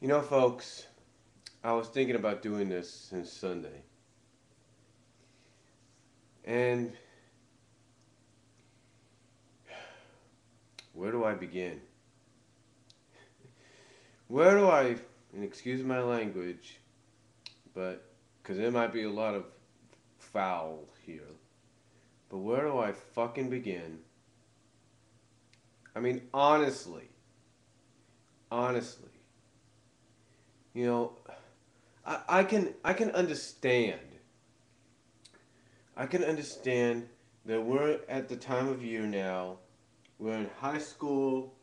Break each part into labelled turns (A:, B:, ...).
A: You know, folks, I was thinking about doing this since Sunday. And where do I begin? Where do I, and excuse my language, but because there might be a lot of foul here, but where do I fucking begin? I mean, honestly, you know, I can understand. I can understand that we're at the time of year now. We're in high school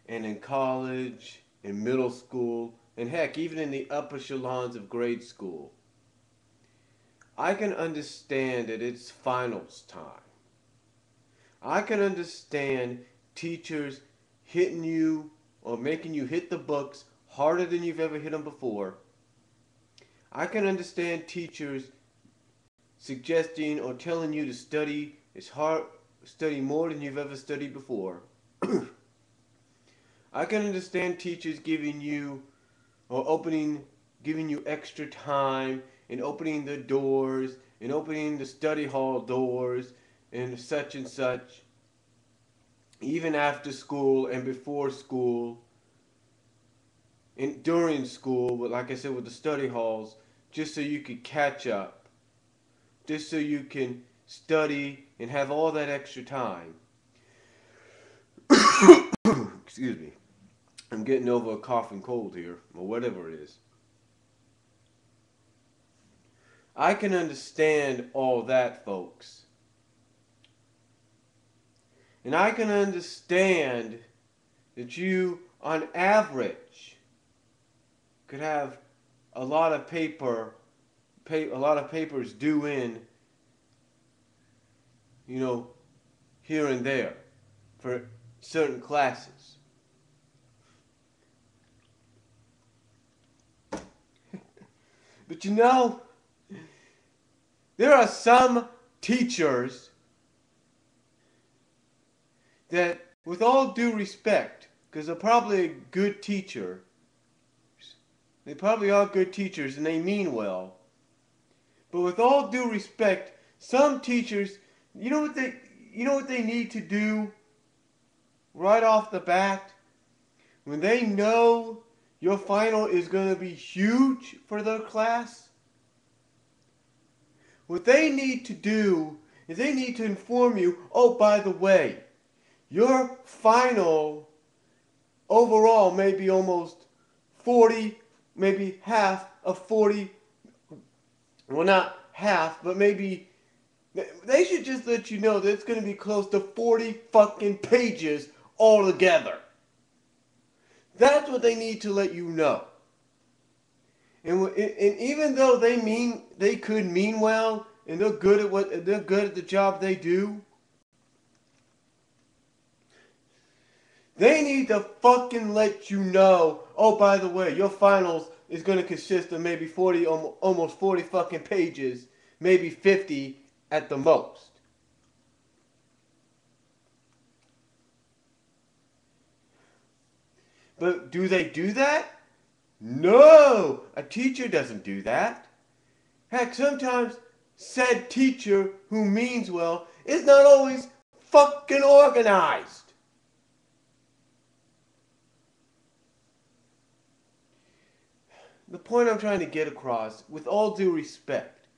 A: and in college, in middle school, and heck, even in the upper echelons of grade school. I can understand that it's finals time. I can understand teachers hitting you or making you hit the books harder than you've ever hit them before. I can understand teachers suggesting or telling you to study more than you've ever studied before. I can understand teachers giving you or giving you extra time and opening the doors and opening the study hall doors and such, even after school and before school and during school, but like I said, with the study halls, just so you could catch up, just so you can study and have all that extra time. Excuse me. I'm getting over a cough and cold here, or whatever it is. I can understand all that, folks. And I can understand that you, on average, could have a lot of a lot of papers due in, you know, here and there for certain classes. But you know, there are some teachers that, with all due respect, because they're probably a good teacher, they probably are good teachers and they mean well, but with all due respect, some teachers, you know what they need to do right off the bat? When they know your final is going to be huge for their class, what they need to do is they need to inform you, oh, by the way, your final overall may be almost 40, maybe half of 40, well, not half, but maybe, they should just let you know that it's going to be close to 40 fucking pages altogether. That's what they need to let you know. And even though they could mean well and they're good at the job they do, they need to fucking let you know, oh, by the way, your finals is going to consist of maybe 40, almost 40 fucking pages, maybe 50 at the most. But do they do that? No! A teacher doesn't do that. Heck, sometimes said teacher who means well is not always fucking organized. The point I'm trying to get across, with all due respect,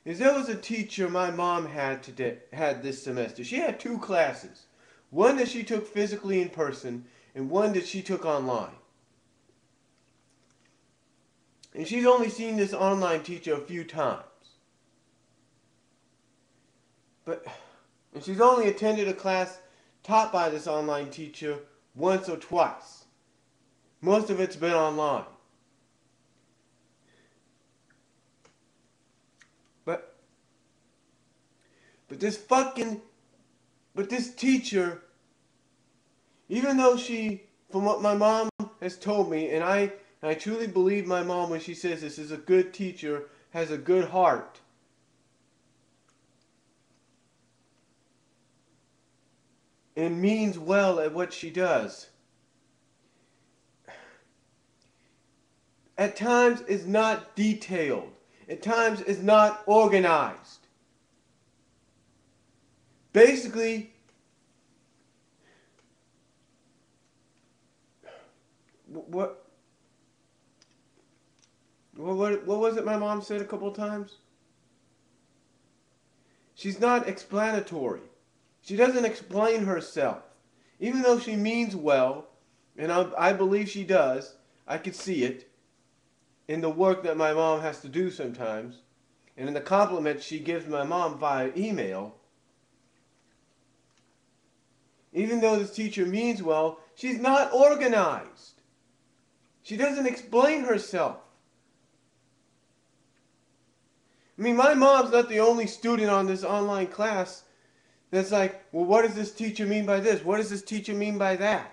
A: is there was a teacher my mom had this semester. She had two classes. One that she took physically in person and one that she took online. And she's only seen this online teacher a few times. And she's only attended a class taught by this online teacher once or twice. Most of it's been online. But but this fucking but this teacher, even though from what my mom has told me, and I truly believe my mom when she says this is a good teacher, has a good heart. And means well at what she does. at times is not detailed. At times is not organized. Basically, what what was it my mom said a couple of times? She's not explanatory. She doesn't explain herself. Even though she means well, and I believe she does, I could see it in the work that my mom has to do sometimes, and in the compliments she gives my mom via email. Even though this teacher means well, she's not organized. She doesn't explain herself. I mean, my mom's not the only student on this online class that's like, well, what does this teacher mean by this? What does this teacher mean by that?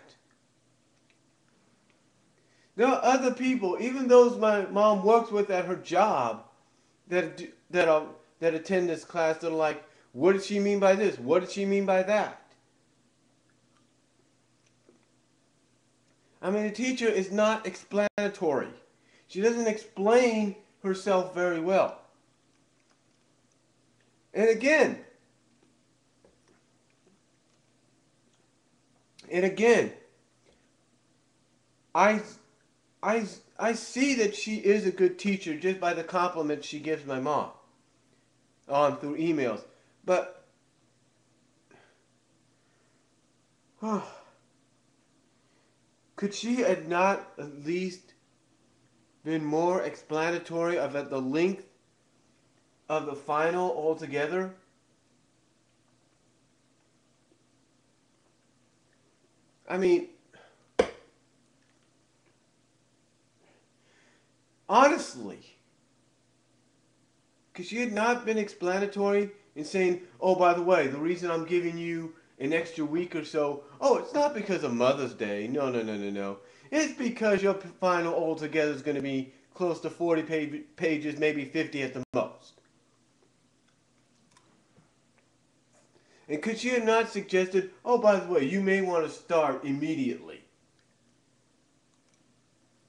A: There are other people, even those my mom works with at her job, that attend this class that are like, what does she mean by this? What does she mean by that? I mean, the teacher is not explanatory. She doesn't explain herself very well. And again, I, I see that she is a good teacher just by the compliments she gives my mom on through emails. But could she have not at least been more explanatory about the length of the final altogether? I mean, honestly, because she had not been explanatory in saying, oh, by the way, the reason I'm giving you an extra week or so, oh, it's not because of Mother's Day. No, no, no, no, no. It's because your final altogether is going to be close to 40 pages, maybe 50 at the most. And could she have not suggested, oh, by the way, you may want to start immediately?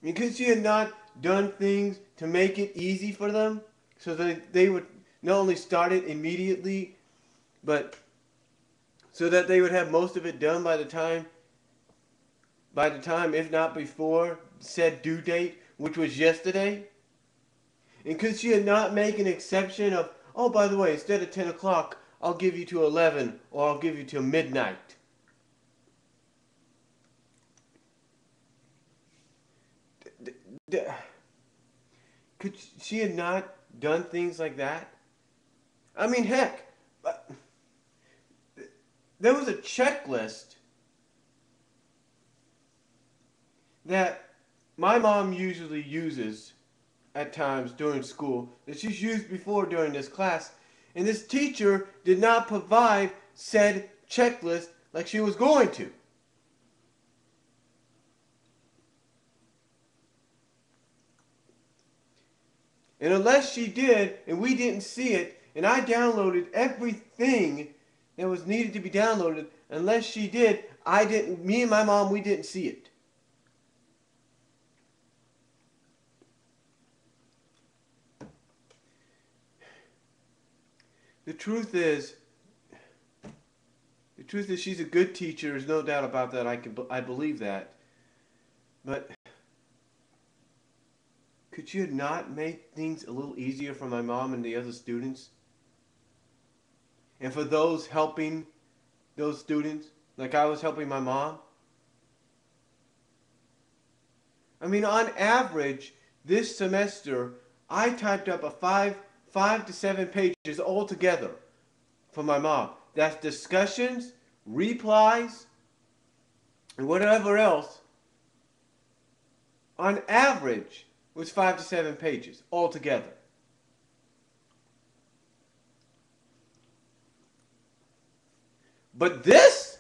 A: I mean, could she have not done things to make it easy for them so that they would not only start it immediately, but so that they would have most of it done by the time, if not before, said due date, which was yesterday? And could she have not make an exception of, oh, by the way, instead of 10 o'clock, I'll give you to 11, or I'll give you till midnight? Could she have not done things like that? I mean, heck, there was a checklist that my mom usually uses at times during school, that she's used before during this class, and this teacher did not provide said checklist like she was going to. And unless she did, and we didn't see it, and I downloaded everything that was needed to be downloaded, unless she did, me and my mom, we didn't see it. The truth is she's a good teacher. There's no doubt about that. I believe that. But could you not make things a little easier for my mom and the other students? And for those helping those students, like I was helping my mom? I mean, on average, this semester, I typed up a five to 7 pages altogether for my mom. That's discussions, replies, and whatever else. On average, was 5 to 7 pages altogether. But this,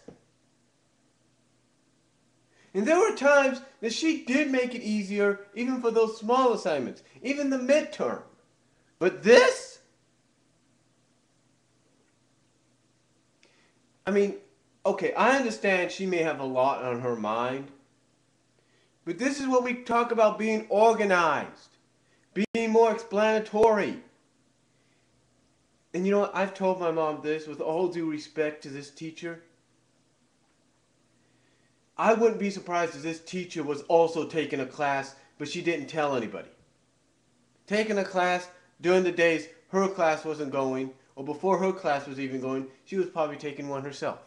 A: and there were times that she did make it easier, even for those small assignments, even the midterm. But this, I mean, okay, I understand she may have a lot on her mind, But this is what we talk about being organized, being more explanatory. And you know what? I've told my mom this with all due respect to this teacher. I wouldn't be surprised if this teacher was also taking a class, but she didn't tell anybody. Taking a class during the days her class wasn't going, or before her class was even going, she was probably taking one herself.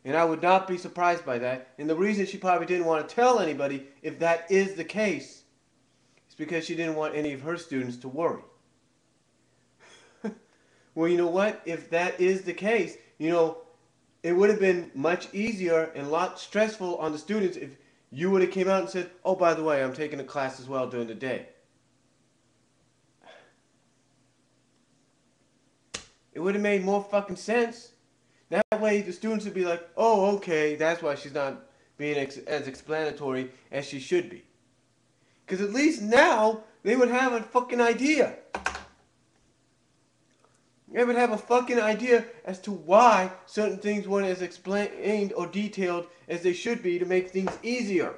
A: And I would not be surprised by that. And the reason she probably didn't want to tell anybody, if that is the case, is because she didn't want any of her students to worry. Well, you know what? If that is the case, it would have been much easier and a lot stressful on the students if you would have came out and said, oh, by the way, I'm taking a class as well during the day. It would have made more fucking sense. That way the students would be like, oh, okay, that's why she's not being as explanatory as she should be. Because at least now they would have a fucking idea. They would have a fucking idea as to why certain things weren't as explained or detailed as they should be to make things easier.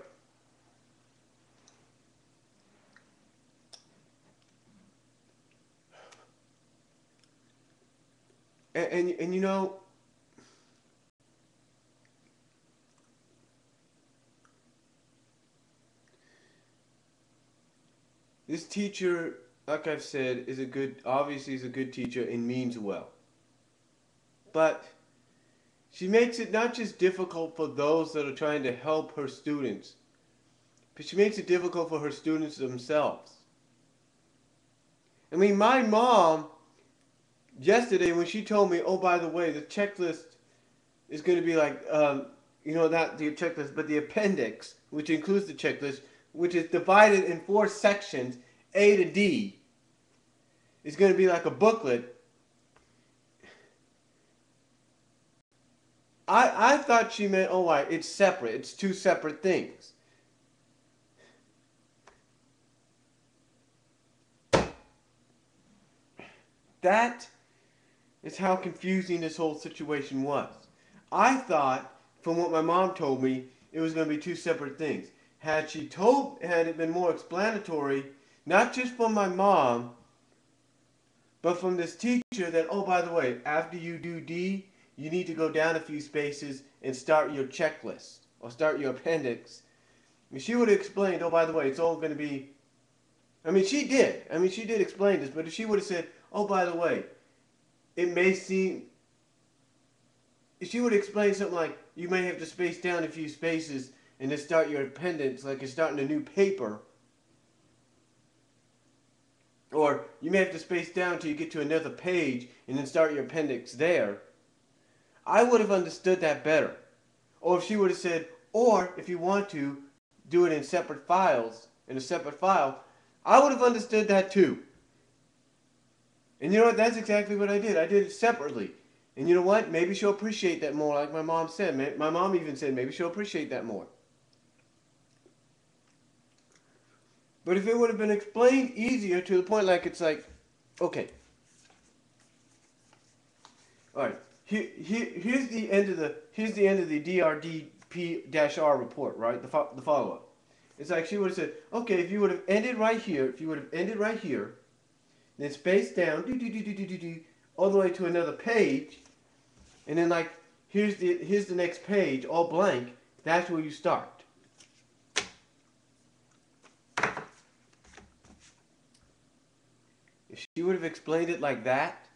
A: And you know, this teacher, like I've said, obviously is a good teacher and means well. But she makes it not just difficult for those that are trying to help her students, but she makes it difficult for her students themselves. I mean, my mom, yesterday when she told me, oh, by the way, the checklist is going to be like, not the checklist, but the appendix, which includes the checklist, which is divided in 4 sections, A to D, is going to be like a booklet. I thought she meant, oh, it's separate. It's 2 separate things. That is how confusing this whole situation was. I thought, from what my mom told me, it was going to be 2 separate things. Had it been more explanatory, not just from my mom, but from this teacher that, oh, by the way, after you do D, you need to go down a few spaces and start your checklist or start your appendix. And she would have explained, oh, by the way, it's all going to be... she did explain this, but if she would have said, oh, by the way, it may seem... If she would explain something like, you may have to space down a few spaces and then start your appendix like you're starting a new paper. Or you may have to space down till you get to another page and then start your appendix there. I would have understood that better. Or if she would have said, or if you want to, do it in separate files, in a separate file, I would have understood that too. And you know what? That's exactly what I did. I did it separately. And you know what? Maybe she'll appreciate that more, like my mom said. My mom even said maybe she'll appreciate that more. But if it would have been explained easier to the point like it's like, okay. All right. Here's the end of the DRDP-R report, right? The follow-up. It's like she would have said, okay, if you would have ended right here, then space down, all the way to another page, and then like here's the next page, all blank. That's where you start. If she would have explained it like that,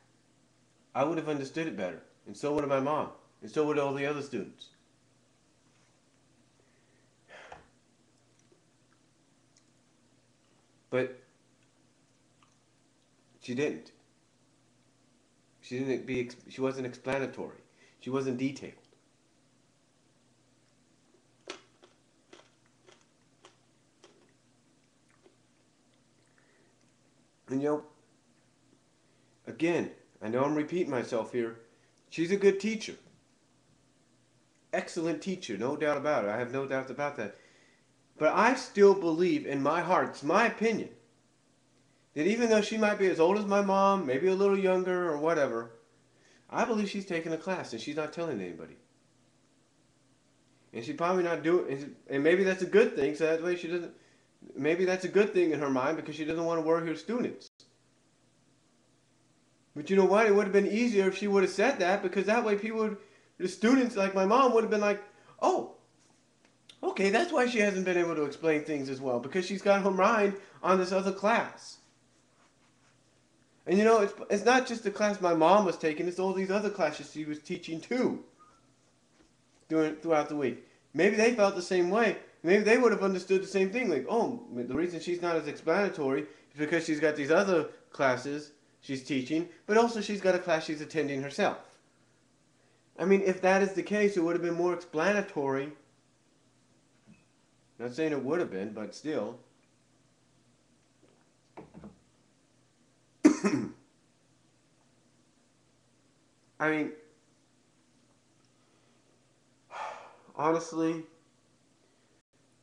A: I would have understood it better. And so would my mom. And so would all the other students. But she didn't. She wasn't explanatory. She wasn't detailed. And again, I know I'm repeating myself here. She's a good teacher. Excellent teacher, no doubt about it. I have no doubt about that. But I still believe in my heart, it's my opinion, that even though she might be as old as my mom, maybe a little younger or whatever, I believe she's taking a class and she's not telling anybody. And she's probably not doing, and maybe that's a good thing. So that way she doesn't. Maybe that's a good thing in her mind because she doesn't want to worry her students. But you know what? It would have been easier if she would have said that because that way the students like my mom would have been like, oh, okay, that's why she hasn't been able to explain things as well because she's got her mind on this other class. And you know, it's not just the class my mom was taking; it's all these other classes she was teaching too throughout the week. Maybe they felt the same way. Maybe they would have understood the same thing. Like, oh, the reason she's not as explanatory is because she's got these other classes she's teaching, but also she's got a class she's attending herself. I mean, if that is the case, it would have been more explanatory. Not saying it would have been, but still. I mean, honestly,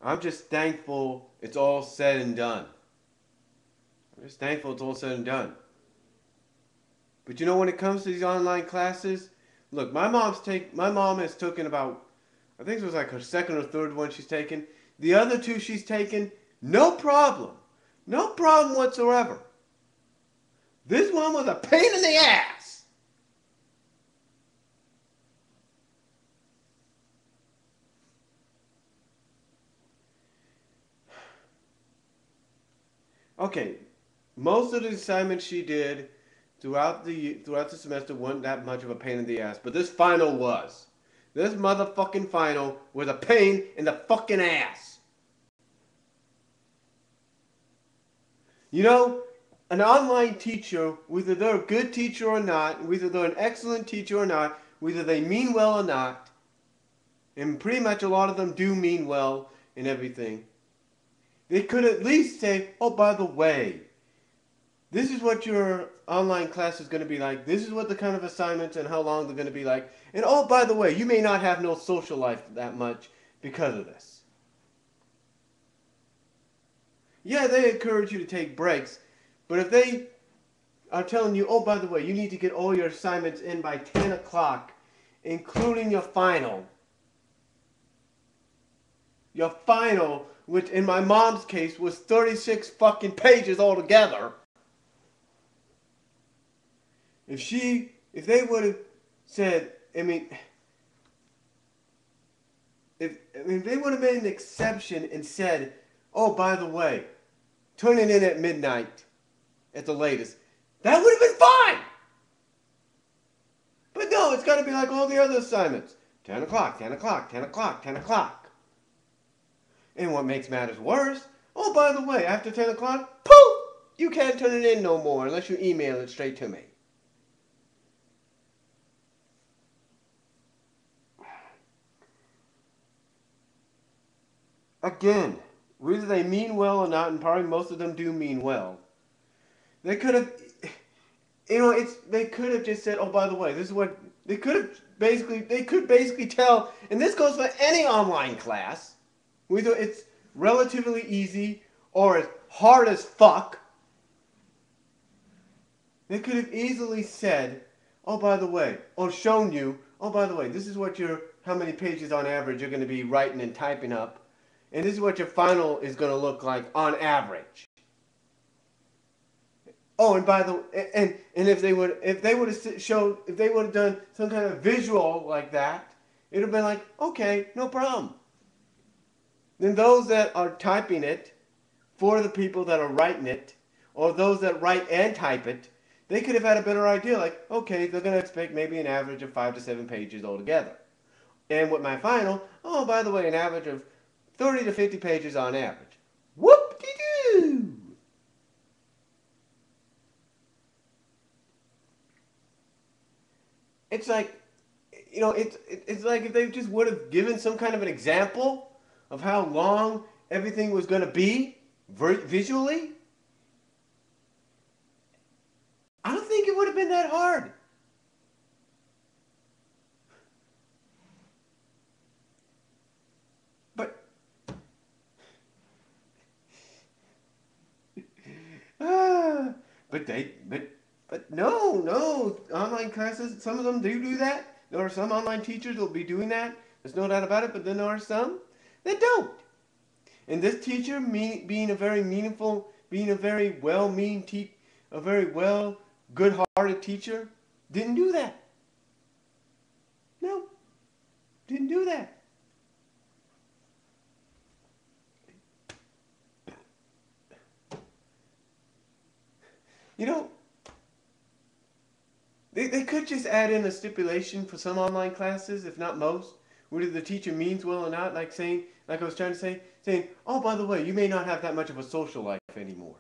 A: I'm just thankful it's all said and done. I'm just thankful it's all said and done. But you know, when it comes to these online classes, look, my mom has taken about, I think it was like her second or third one she's taken. The other two she's taken, no problem. No problem whatsoever. This one was a pain in the ass. Okay, most of the assignments she did throughout the semester weren't that much of a pain in the ass, but this final was. This motherfucking final was a pain in the fucking ass. You know, an online teacher, whether they're a good teacher or not, whether they're an excellent teacher or not, whether they mean well or not, and pretty much a lot of them do mean well and everything, they could at least say, oh, by the way, this is what your online class is going to be like. This is what the kind of assignments and how long they're going to be like. And oh, by the way, you may not have no social life that much because of this. Yeah, they encourage you to take breaks, but if they are telling you, oh, by the way, you need to get all your assignments in by 10 o'clock, including your final, which in my mom's case was 36 fucking pages altogether. If they would have said, if they would have made an exception and said, oh, by the way, turn it in at midnight at the latest, that would have been fine. But no, it's got to be like all the other assignments. 10 o'clock, 10 o'clock, 10 o'clock, 10 o'clock. And what makes matters worse, oh, by the way, after 10 o'clock, poof, you can't turn it in no more unless you email it straight to me. Again, whether they mean well or not, and probably most of them do mean well, they could have, they could have just said, oh, by the way, this is what, they could basically tell, and this goes for any online class, whether it's relatively easy or as hard as fuck, they could have easily said, oh, by the way, or shown you, oh, by the way, this is what how many pages on average you're going to be writing and typing up. And this is what your final is going to look like on average. Oh, and by the way, and if they would have done some kind of visual like that, it would have been like, okay, no problem. Then those that are typing it for the people that are writing it, or those that write and type it, they could have had a better idea. Like, okay, they're going to expect maybe an average of 5 to 7 pages altogether. And with my final, oh, by the way, an average of 30 to 50 pages on average. Whoop-de-doo! It's like, it's like if they just would have given some kind of an example of how long everything was going to be visually. I don't think it would have been that hard. But but no, online classes, some of them do that. There are some online teachers that will be doing that. There's no doubt about it, but then there are some that don't. And this teacher, being a very meaningful, being a very a very well, good-hearted teacher, didn't do that. No, didn't do that. You know, they could just add in a stipulation for some online classes, if not most, whether the teacher means well or not, like I was trying to say, saying, oh, by the way, you may not have that much of a social life anymore.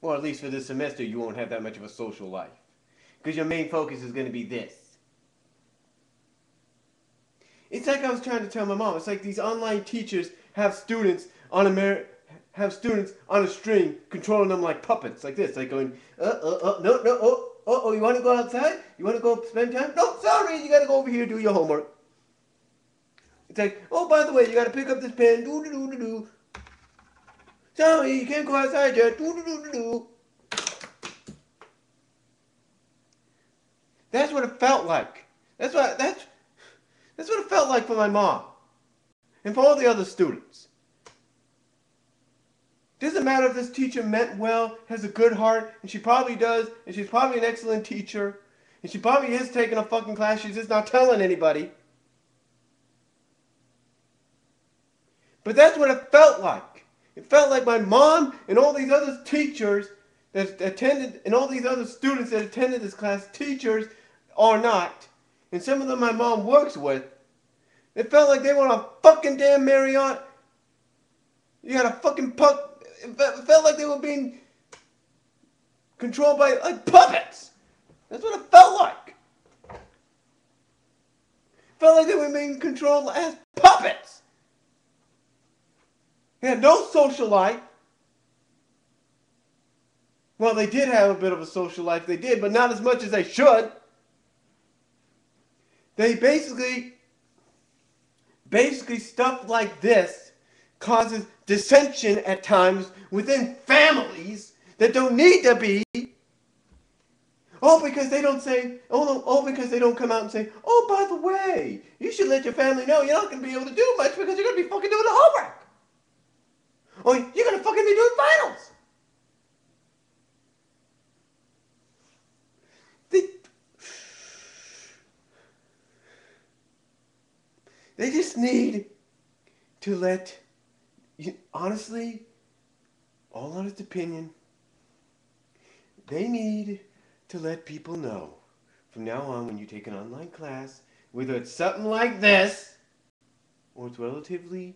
A: Or at least for this semester, you won't have that much of a social life. Because your main focus is going to be this. It's like I was trying to tell my mom. It's like these online teachers have students on a string, controlling them like puppets, like this, like going, no, you want to go outside? You want to go spend time? No, sorry, you got to go over here and do your homework. It's like, oh, by the way, you got to pick up this pen, do. Sorry, you can't go outside yet, do. That's what it felt like. That's what it felt like for my mom and for all the other students. Doesn't matter if this teacher meant well, has a good heart, and she probably does, and she's probably an excellent teacher, and she probably is taking a fucking class, she's just not telling anybody. But that's what it felt like. It felt like my mom and all these other teachers that attended, and all these other students that attended this class, teachers or not, and some of them my mom works with, it felt like they were on a fucking damn Marriott. You got a fucking it felt like they were being controlled by like puppets. That's what it felt like. It felt like they were being controlled as puppets. They had no social life. Well, they did have a bit of a social life, they did, but not as much as they should. They basically stuff like this causes dissension at times within families that don't need to be. Because they don't because they don't come out and say, oh, by the way, you should let your family know you're not going to be able to do much because you're going to be fucking doing the homework. Or you're going to fucking be doing finals. They just need to let, honestly, all honest opinion, they need to let people know from now on when you take an online class, whether it's something like this or it's relatively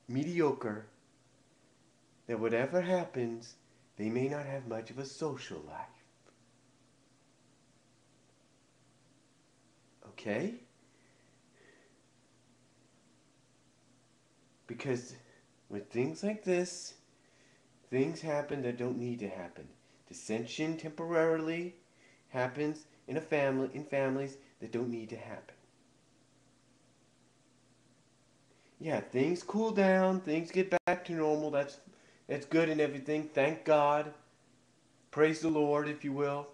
A: mediocre, that whatever happens, they may not have much of a social life. Okay? Because with things like this, things happen that don't need to happen. Dissension temporarily happens in families that don't need to happen. Yeah, things cool down, things get back to normal. That's good and everything. Thank God. Praise the Lord, if you will.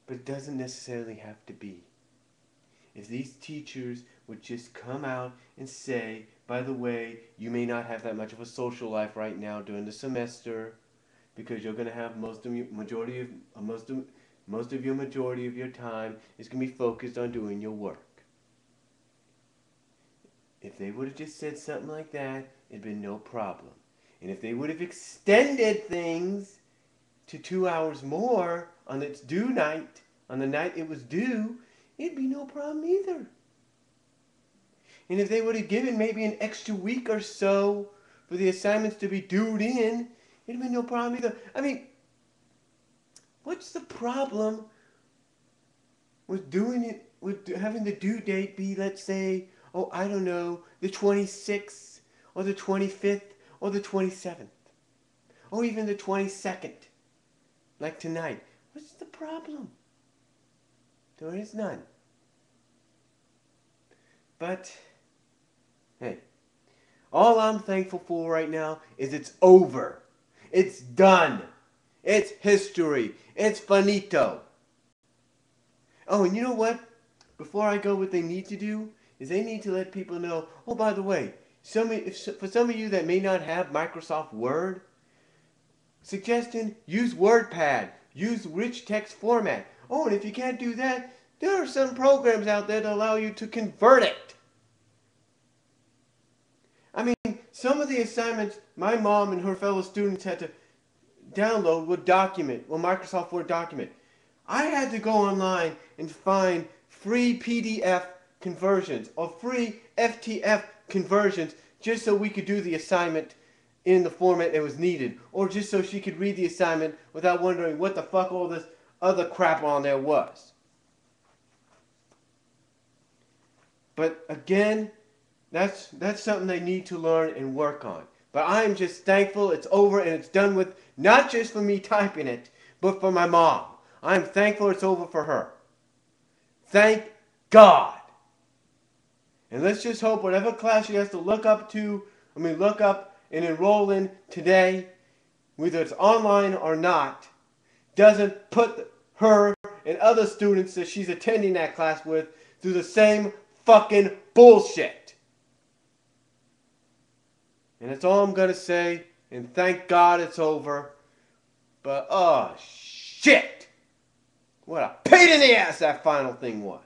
A: But it doesn't necessarily have to be. If these teachers would just come out and say, by the way, you may not have that much of a social life right now during the semester because you're going to have most of your majority of your time is going to be focused on doing your work. If they would have just said something like that, it'd been no problem. And if they would have extended things to 2 hours more on its due night, on the night it was due, it'd be no problem either. And if they would have given maybe an extra week or so for the assignments to be due in, it'd be no problem either. I mean, what's the problem with doing it, with having the due date be, let's say, I don't know, the 26th, or the 25th, or the 27th, or even the 22nd, like tonight? What's the problem? There is none. But, hey, all I'm thankful for right now is it's over. It's done. It's history. It's finito. Oh, and you know what? before I go, what they need to do is they need to let people know, oh, by the way, for some of you that may not have Microsoft Word, suggesting use WordPad, use rich text format. Oh, and if you can't do that, there are some programs out there that allow you to convert it. I mean, some of the assignments my mom and her fellow students had to download were Microsoft Word document. I had to go online and find free PDF conversions or free FTF conversions just so we could do the assignment in the format that was needed, or just so she could read the assignment without wondering what the fuck all this other crap on there was. But again, that's something they need to learn and work on. But I'm just thankful it's over and it's done with, not just for me typing it, but for my mom. I'm thankful it's over for her. Thank God. And let's just hope whatever class she has to look up and enroll in today, whether it's online or not, doesn't put her and other students that she's attending that class with through the same fucking bullshit. And that's all I'm going to say, and thank God it's over. But, oh, shit! What a pain in the ass that final thing was.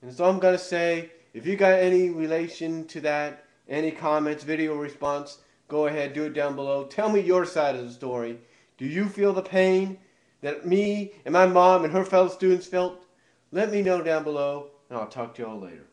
A: And that's all I'm going to say. If you got any relation to that, any comments, video response, go ahead, do it down below. Tell me your side of the story. Do you feel the pain that me and my mom and her fellow students felt? Let me know down below, and I'll talk to y'all later.